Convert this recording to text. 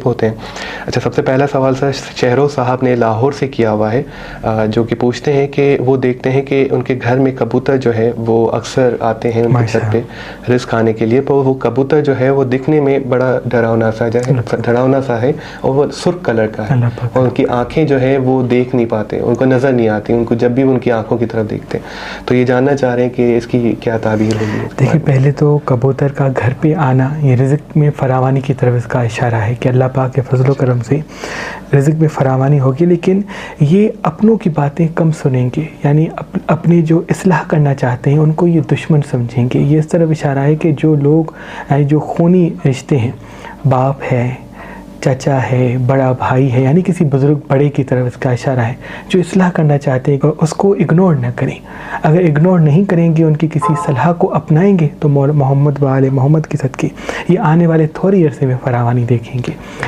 होते हैं। अच्छा, सबसे पहला सवाल सर शहरों साहब ने लाहौर से किया हुआ है, जो कि पूछते हैं कि वो देखते हैं कि उनके घर में कबूतर जो है वो अक्सर आते हैं उनकी छत पे रिज़्क़ खाने के लिए, पर वो कबूतर जो है वो दिखने में बड़ा डरावना सा है और वो सुर्ख कलर का है और उनकी आँखें जो है वो देख नहीं पाते, उनको नज़र नहीं आती उनको जब भी उनकी आँखों की तरफ देखते हैं। तो ये जानना चाह रहे हैं कि इसकी क्या ताबीर होगी? देखिए, पहले तो कबूतर का घर पे आना ये रिज़्क़ में फरावानी की तरफ इसका इशारा है कि अल्लाह पाक के फजल करम से रिज़्क़ में फरावानी होगी, लेकिन ये अपनों की बातें कम सुनेंगे, यानी अपनी जो इस्लाह करना चाहते हैं उनको ये दुश्मन समझेंगे। ये इस तरफ इशारा है कि जो लोग यानी जो खूनी रिश्ते हैं, बाप है, चाचा है, बड़ा भाई है, यानी किसी बुज़ुर्ग बड़े की तरफ इसका इशारा है, जो इस्लाह करना चाहते हैं उसको इग्नोर न करें। अगर इग्नोर नहीं करेंगे, उनकी किसी सलाह को अपनाएंगे तो मोहम्मद वाले मोहम्मद की सदक़े ये आने वाले थोड़ी अरसे में फरावानी देखेंगे।